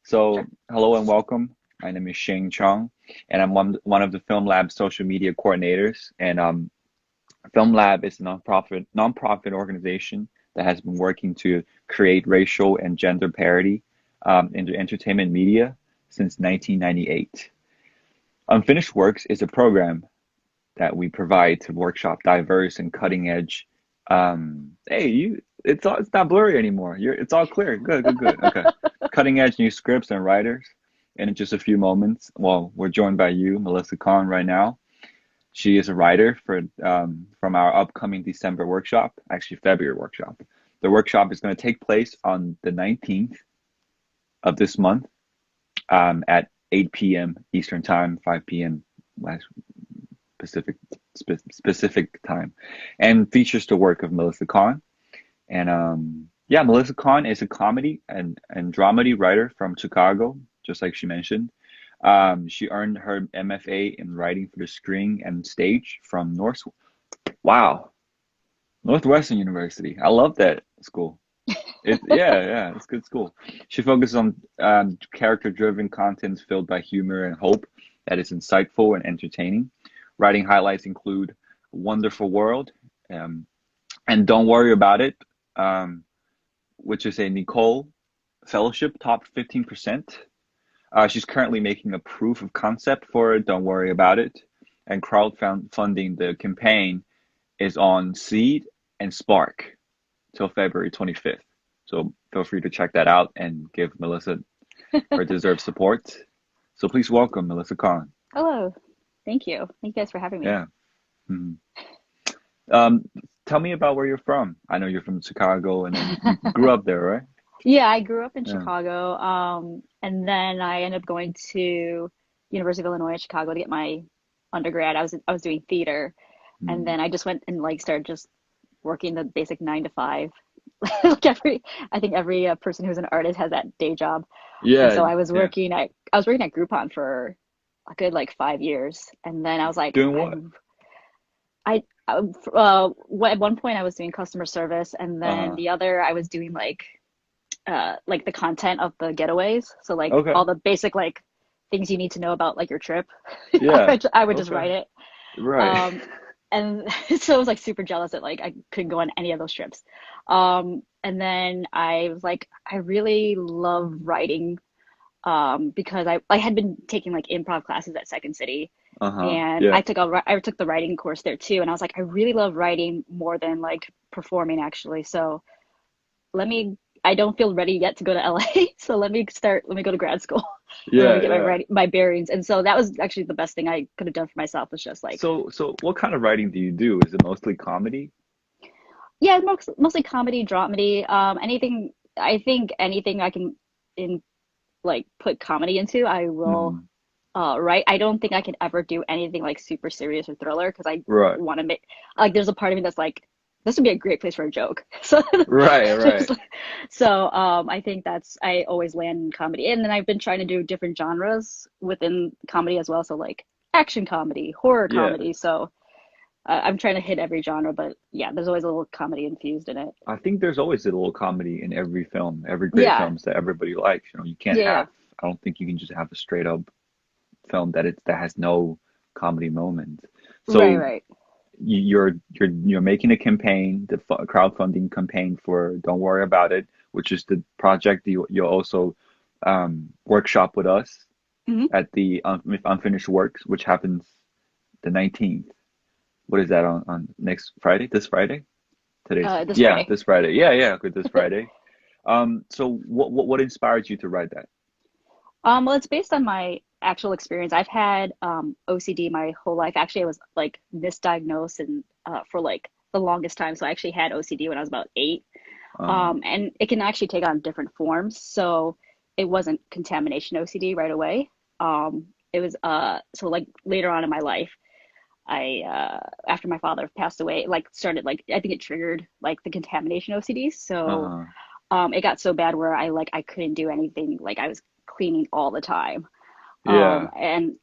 So, Sure. hello and welcome. My name is Shing Chung, and I'm one of the Film Lab social media coordinators. And Film Lab is a nonprofit organization that has been working to create racial and gender parity in the entertainment media since 1998. Unfinished Works is a program that we provide to workshop diverse and cutting edge. It's not blurry anymore. It's all clear. Good, good, good. Okay, cutting edge new scripts and writers. And in just a few moments, well, we're joined by you, Melissa Kahn, right now. She is a writer for from our upcoming December workshop, actually February workshop. The workshop is going to take place on the 19th of this month at 8 p.m. Eastern Time, 5 p.m. last Pacific specific time, and features the work of Melissa Kahn. And yeah, Melissa Kahn is a comedy and dramedy writer from Chicago, just like she mentioned. She earned her MFA in writing for the screen and stage from Wow, Northwestern University. I love that school. It's a good school. She focuses on character-driven content filled by humor and hope that is insightful and entertaining. Writing highlights include Wonderful World um, and Don't Worry About It, um, which is a Nicole Fellowship top 15%. She's currently making a proof of concept for Don't Worry About It, and crowdfunding the campaign is on Seed and Spark till February 25th. So feel free to check that out and give Melissa her deserved support. So please welcome Melissa Kahn. Hello. Thank you. Thank you guys for having me. Yeah. Mhm. Um, Tell me about where you're from. I know you're from Chicago and then you grew up there, right? Yeah, I grew up in Yeah. Chicago, and then I ended up going to University of Illinois at Chicago to get my undergrad. I was doing theater, and Mm. then I just went and like started just working the basic 9 to 5. Like I think every person who's an artist has that day job, and Yeah, so I was yeah. working at Groupon for a good like 5 years, and then I was like, Doing what? at one point I was doing customer service, and then Uh-huh. the other I was doing like the content of the getaways. So like Okay. all the basic like things you need to know about like your trip. Yeah. I would just Okay. write it. Right. Um, and so I was like super jealous that like I couldn't go on any of those trips. And then I was like, I really love writing because I had been taking like improv classes at Second City, Uh-huh. and Yeah. I took the writing course there too, and I was like, I really love writing more than like performing actually. So let me I don't feel ready yet to go to LA, so let me go to grad school and let me Yeah, get yeah. my bearings. And so that was actually the best thing I could have done for myself was just like, So what kind of writing do you do? Is it mostly comedy? yeah, mostly comedy, dramedy, anything. I think anything I can in like put comedy into, I will Mm. write. I don't think I can ever do anything like super serious or thriller because I Right. want to make like there's a part of me that's like this would be a great place for a joke. So Right, there's right. I think that's I always land in comedy. And then I've been trying to do different genres within comedy as well. So like action comedy, horror Yeah. comedy. So I'm trying to hit every genre, but yeah, there's always a little comedy infused in it. I think there's always a little comedy in every film, every great Yeah. films that everybody likes. You know, you can't Yeah. have, I don't think you can just have a straight up film that has no comedy moment. Right, So right. you're making a campaign, the crowdfunding campaign for Don't Worry About It, which is the project you'll also workshop with us Hmm. at the Unfinished Works, which happens the 19th. What is that on next Friday? This Friday? This Yeah, Friday. this Friday. Yeah, yeah, good this Friday. So what inspired you to write that? Well, it's based on my actual experience. I've had OCD my whole life. Actually, I was like misdiagnosed and for like the longest time. So I actually had OCD when I was about 8. Uh, And it can actually take on different forms. So it wasn't contamination OCD right away. It was so like later on in my life, I after my father passed away, like started like I think it triggered like the contamination OCD. So uh-huh. it got so bad where I couldn't do anything. Like I was cleaning all the time. Yeah. And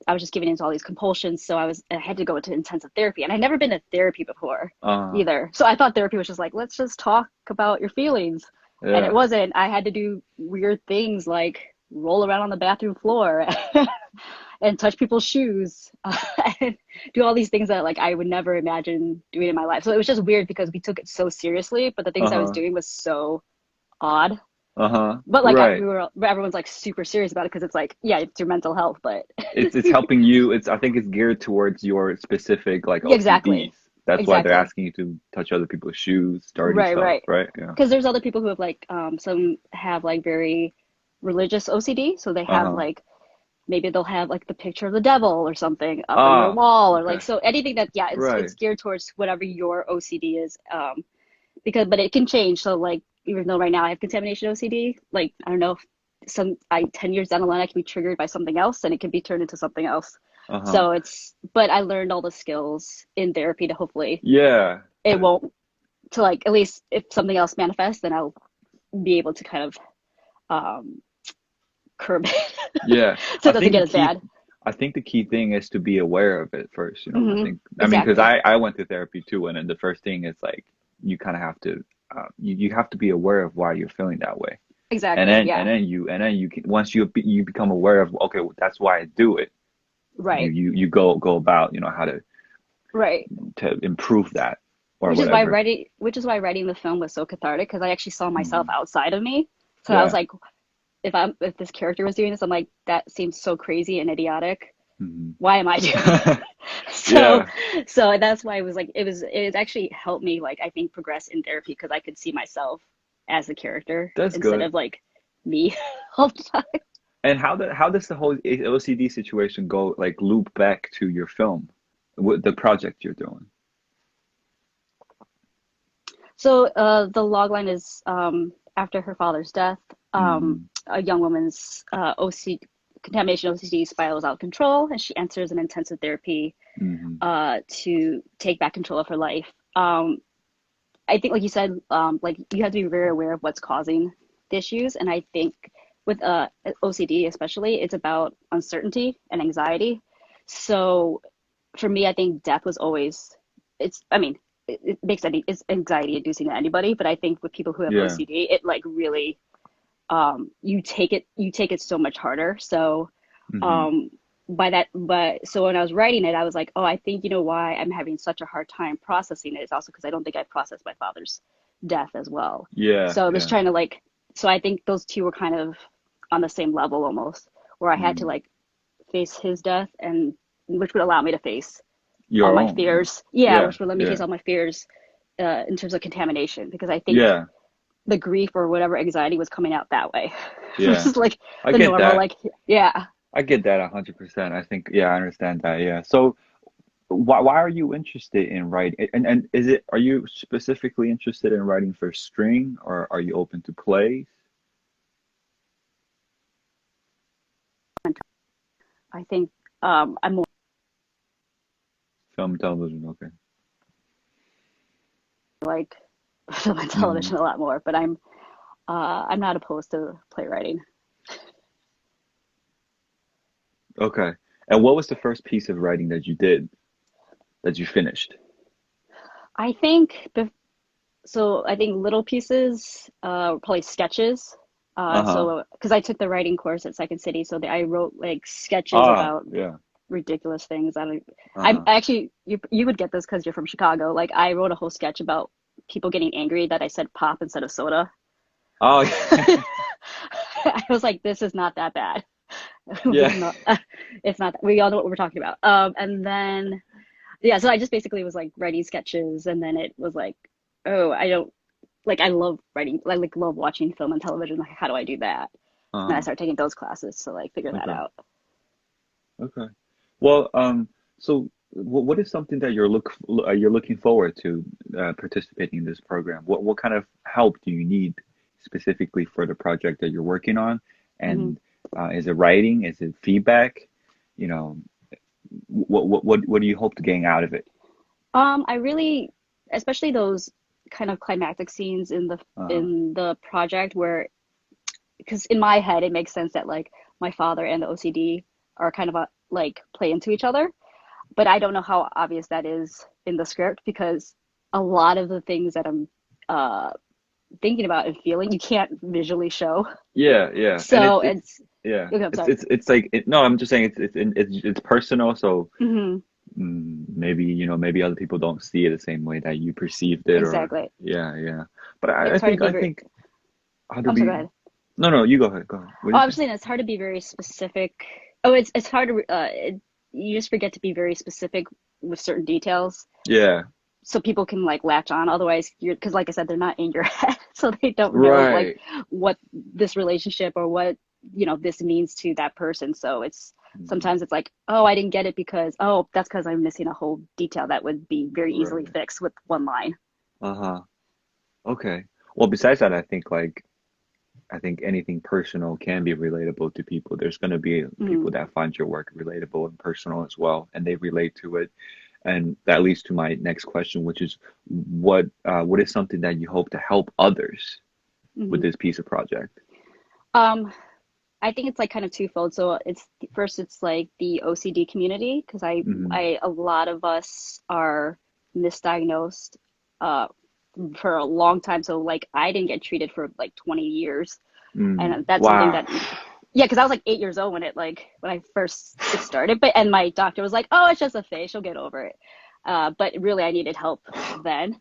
I was just giving into all these compulsions. So I had to go into intensive therapy, and I'd never been to therapy before Uh, either. So I thought therapy was just like, let's just talk about your feelings. And it yeah. wasn't. I had to do weird things like roll around on the bathroom floor and touch people's shoes and do all these things that like I would never imagine doing in my life. So it was just weird because we took it so seriously, but the things I was Uh-huh. doing was so odd. Uh-huh. But like Right. we were, everyone's like super serious about it because it's like, yeah, it's your mental health, but It's helping you. I think it's geared towards your specific like yeah, exactly, OCDs. That's why they're exactly, asking you to touch other people's shoes, dirty right, stuff, right. right? Yeah. Because there's other people who have like, some have like very religious OCD, so they have Uh-huh. like maybe they'll have like the picture of the devil or something up on their Ah, wall or like okay. so anything that yeah it's Right. geared towards whatever your OCD is because but it can change so like even though right now I have contamination OCD like I don't know if some I 10 years down the line I can be triggered by something else and it can be turned into something else Uh-huh. so it's but I learned all the skills in therapy to hopefully Yeah. it won't to like at least if something else manifests then I'll be able to kind of um curb it Yeah. so I it doesn't think the get as key bad. I think the key thing is to be aware of it first, you know. I mean, because Exactly. I went to therapy too, and then the first thing is like you kind of have to you have to be aware of why you're feeling that way. Exactly. Yeah. And then you can once you become aware of okay, well, that's why I do it. Right. You go about, you know, how Right. to improve that or Which is why whatever. writing the film was so cathartic because I actually saw myself Hmm. outside of me. So I was Yeah. like, if this character was doing this, I'm like, that seems so crazy and idiotic. Hmm. Why am I doing it? So Yeah, so that's why it was like it actually helped me like I think progress in therapy because I could see myself as the character that's instead good. of like me all the time. And how does the whole OCD situation go like loop back to your film, with the project you're doing? So the logline is after her father's death, Mm, a young woman's contamination OCD spirals out of control, and she enters an intensive therapy hmm. to take back control of her life. I think, like you said, like you have to be very aware of what's causing the issues, and I think with OCD especially, it's about uncertainty and anxiety. So for me, I think death was always it's. I mean, it makes any it's anxiety inducing to anybody, but I think with people who have Yeah. OCD, it like really you take it so much harder. So Hmm. um but so when I was writing it, I was like, oh, I think you know why I'm having such a hard time processing it is also because I don't think I processed my father's death as well. Yeah, So just yeah. trying to like so I think those two were kind of on the same level almost, where I had to Mm. like face his death and which would allow me to face all Your my own. fears. Yeah, Yeah, which would let me face yeah. all my fears in terms of contamination because I think Yeah, the grief or whatever anxiety was coming out that way yeah. versus like I the get normal that. like yeah. I get that 100%. I think, yeah, I understand that. Yeah. So why are you interested in writing? And is it, are you specifically interested in writing for string or are you open to plays? I think I'm more Film, television, okay. like film and Hmm. television a lot more, but I'm not opposed to playwriting. Okay. And what was the first piece of writing that you did, that you finished? I think so. I think little pieces, probably sketches. Uh-huh. So because I took the writing course at Second City, so I wrote like sketches Ah, about yeah. ridiculous things. I'm Uh-huh. actually you would get this because you're from Chicago. Like I wrote a whole sketch about people getting angry that I said pop instead of soda. Oh, I was like, this is not that bad. This yeah. is not. It's not. We all know what we're talking about. And then yeah, so I just basically was like writing sketches, and then it was like, oh, I don't like. I love writing. I like love watching film and television. Like, how do I do that? And then I Uh-huh. started taking those classes to like figure that Okay. out. Okay. Well, so what is something that you're looking forward to participating in this program? What kind of help do you need specifically for the project that you're working on? Hmm. And is it writing? Is it feedback? You know, what do you hope to gain out of it? I really, especially those kind of climactic scenes Uh-huh. in the project where, because in my head it makes sense that like my father and the OCD are kind of like play into each other, but I don't know how obvious that is in the script because a lot of the things that I'm uh thinking about and feeling, you can't visually show. Yeah, yeah, and So it's yeah, okay, I'm sorry. it's like no, I'm just saying it's personal. So Hmm. maybe maybe other people don't see it the same way that you perceived it, or Exactly. yeah, yeah. But Yeah, I it's hard to think be very. how to I'm sorry, go be. ahead. No, no, you go ahead. Go ahead. What do Oh, you I'm say? just saying it's hard to be very specific. Oh, it's hard to you just forget to be very specific with certain details, Yeah, so people can like latch on. Otherwise, you're because like I said, they're not in your head, so they don't know like right. what this relationship or what this means to that person. So it's Mm, sometimes it's like, oh, I didn't get it because oh, that's because I'm missing a whole detail that would be very easily right. fixed with one line. Uh-huh. Okay. Well, besides that, I think anything personal can be relatable to people. There's going to be Mm-hmm. people that find your work relatable and personal as well, and they relate to it. And that leads to my next question, which is what is something that you hope to help others with Mm-hmm. this piece of project? Um, I think it's like kind of twofold. So it's first, it's like the OCD community because Hmm. a lot of us are misdiagnosed uh, for a long time. So like I didn't get treated for like 20 years, Mm. and that's something Wow. that yeah, because I was like 8 years old when when I first it started. But and my doctor was like, oh, it's just a phase, she'll get over it. But really, I needed help then.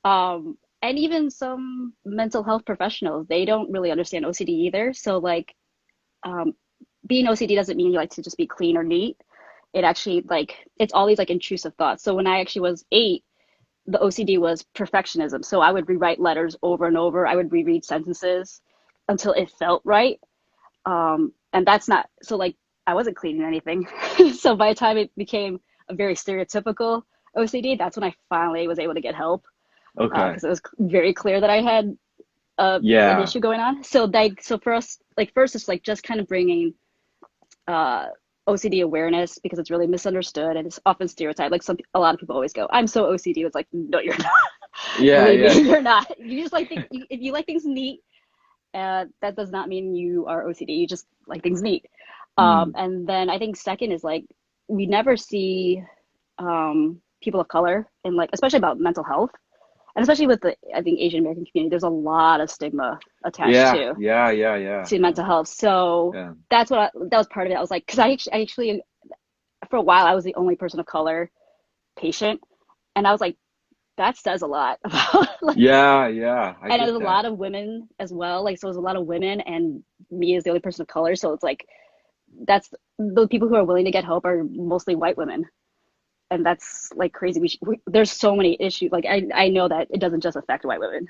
And even some mental health professionals, they don't really understand OCD either. So like um, being OCD doesn't mean you like to just be clean or neat. It actually like it's all these like intrusive thoughts. So when I actually was 8, the OCD was perfectionism. So I would rewrite letters over and over. I would reread sentences until it felt right. And that's not so like I wasn't cleaning anything. So by the time it became a very stereotypical OCD, that's when I finally was able to get help Okay. because it was very clear that I had an Yeah. issue going on. So for us, like first, it's like just kind of bringing uh, OCD awareness because it's really misunderstood and it's often stereotyped. Like a lot of people always go, "I'm so OCD." It's like, no, you're not. Yeah, Believe me, yeah. you're not. You just like if you like things neat, that does not mean you are OCD. You just like things neat. Mm. And then I think second is like we never see people of color in like especially about mental health and especially with the I think Asian American community. There's a lot of stigma attached Yeah, yeah, yeah, yeah, to mental health. So yeah. that was part of it. I was like, because I actually for a while I was the only person of color patient, and I was like, that says a lot about like, Yeah, yeah. I and get there's a that. lot of women as well. Like, so there's a lot of women, and me as the only person of color. So it's like that's the people who are willing to get help are mostly white women, and that's like crazy. There's so many issues. Like I know that it doesn't just affect white women.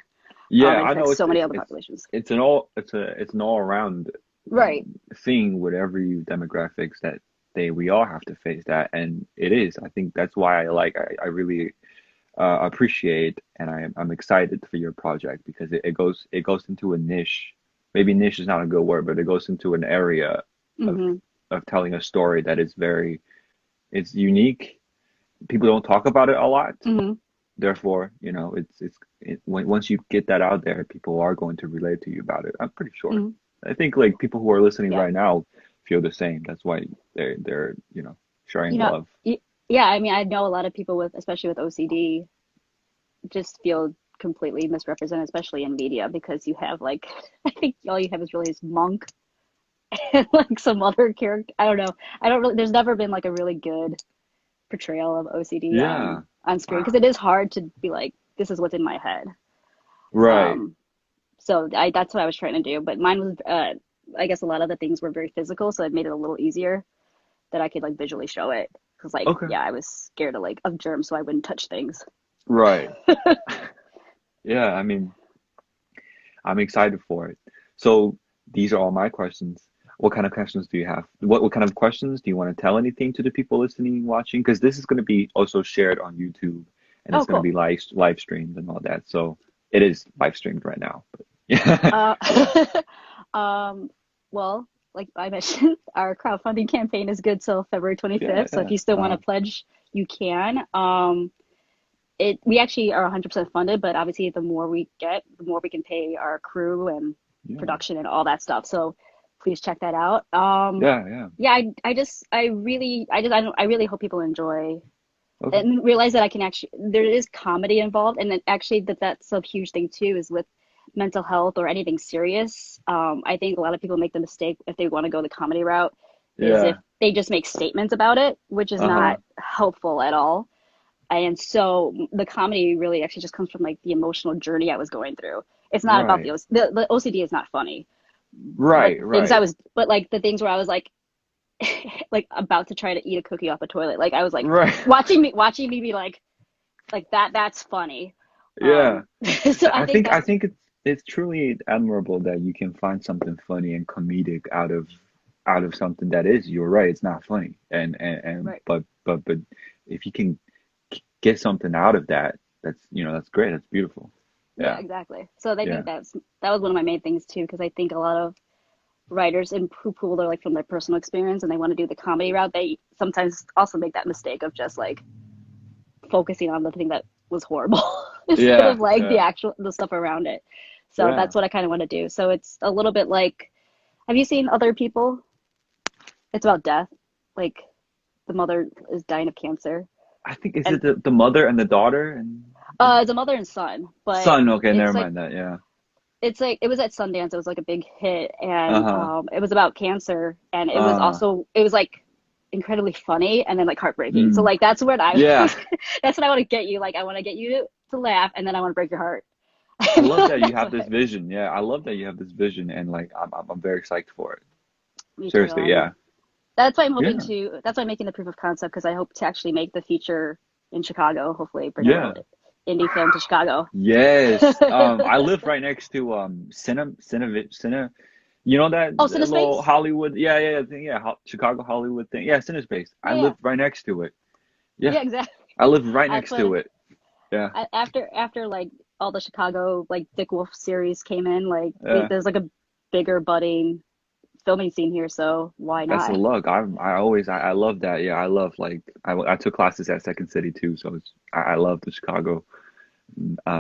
Yeah, It I know affects so many other populations. it's an all around Right. thing with every demographics that we all have to face that, and it is. I think that's why I really appreciate, and I'm excited for your project because it goes into a niche. Maybe niche is not a good word, but it goes into an area of Mm-hmm. telling a story that is very it's unique. People don't talk about it a lot. Mm-hmm. Therefore, once you get that out there, people are going to relate to you about it. I'm pretty sure. Mm-hmm. I think like people who are listening Yeah. right now feel the same. That's why they're sharing You know, love. yeah, I mean, I know a lot of people with, especially with OCD, just feel completely misrepresented, especially in media, because you have like, I think all you have is really is Monk and like some other character. I don't know. I don't really, there's never been like a really good portrayal of OCD Yeah. on screen because Wow. it is hard to be like, this is what's in my head. Right. Um, that's what I was trying to do, but mine was, I guess a lot of the things were very physical, so it made it a little easier that I could like visually show it. Because like, Okay. yeah, I was scared of germs, so I wouldn't touch things. Right. Yeah, I mean, I'm excited for it. So these are all my questions. What kind of questions do you have? What kind of questions do you want to tell anything to the people listening, watching? Because this is going to be also shared on YouTube and it's Oh, going to cool. be live streamed and all that. So it is live streamed right now. But yeah. Uh, um, well, like I mentioned, our crowdfunding campaign is good till February Yeah, 25th. So if yeah. you still want to pledge, you can. We actually are 100% funded, but obviously the more we get, the more we can pay our crew and Yeah. production and all that stuff. So please check that out. Yeah, yeah. Yeah, I really hope people enjoy Okay. and realize that I can actually there is comedy involved, and then actually that's a huge thing too is with mental health or anything serious, I think a lot of people make the mistake if they want to go the comedy route is if Yeah. they just make statements about it, which is Uh-huh. not helpful at all. And so the comedy really actually just comes from like the emotional journey I was going through. It's not about Right. the OCD is not funny, but Right, the things I right. was, but like the things where I was like, like about to try to eat a cookie off a toilet. Like I was like Right. watching me be like that. That's funny. Yeah. So I think I that's think it's truly admirable that you can find something funny and comedic out of something that is, you're right, it's not funny. And right. but if you can get something out of that, that's that's great. That's beautiful. Yeah, Yeah. exactly. So I think Yeah. that was one of my main things too, because I think a lot of writers and who pull their like from their personal experience and they want to do the comedy route, they sometimes also make that mistake of just like focusing on the thing that was horrible instead Yeah. of like Yeah. the stuff around it. So Yeah. that's what I kind of want to do. So it's a little bit like, have you seen Other People? It's about death. Like the mother is dying of cancer, I think is and it the mother and the daughter and it's a mother and son, but son? Okay, never it's like mind that. Yeah. it was at Sundance. It was like a big hit, and Uh-huh. it was about cancer, and Uh, it was like incredibly funny and then like heartbreaking. So mm, like that's what I yeah. was. That's what I want to get you. Like I want to get you to laugh, and then I want to break your heart. I love that you That's have what this vision. Yeah, I love that you have this vision, and like I'm very psyched for it. me too. Seriously, yeah. That's why I'm hoping Yeah. to. That's why I'm making the proof of concept because I hope to actually make the feature in Chicago. Hopefully, bring a little Yeah. indie film to Chicago. Yes. I live right next to Cine, Oh, that little CineSpace? Hollywood, yeah, thing, yeah, Chicago Hollywood thing. Yeah, CineSpace. I Yeah, yeah, live right next to it. Yeah. yeah, exactly. I live right That's next what to it. Yeah. after like all the Chicago like Dick Wolf series came in, like Yeah. there's like a bigger budding filming scene here, so why Best of not? luck. I love that. Yeah, I love like I took classes at Second City too, so I love the Chicago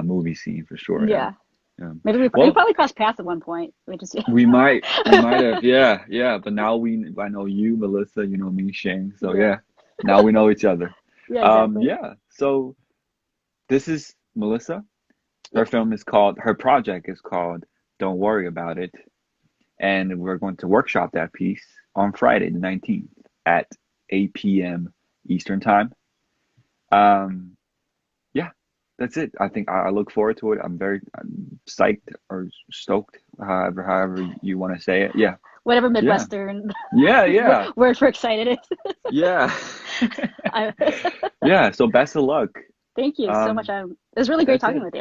movie scene for sure. Yeah. Yeah, Yeah. maybe we Well, probably crossed paths at one point. We just we might have, yeah, yeah. But now I know you, Melissa, you know me, Shing. So yeah, yeah, now we know each other. yeah, exactly. Yeah. So this is Melissa. Yeah, Her project is called Don't Worry About It, and we're going to workshop that piece on Friday the 19th at 8 p.m. Eastern time. Um, yeah, that's it. I think I look forward to it. I'm psyched or stoked, however you want to say it. Yeah, whatever yeah, Midwestern yeah, yeah, word for excited is. yeah, I, yeah. So best of luck. thank you so much. Um, It was really great that's talking it. with you.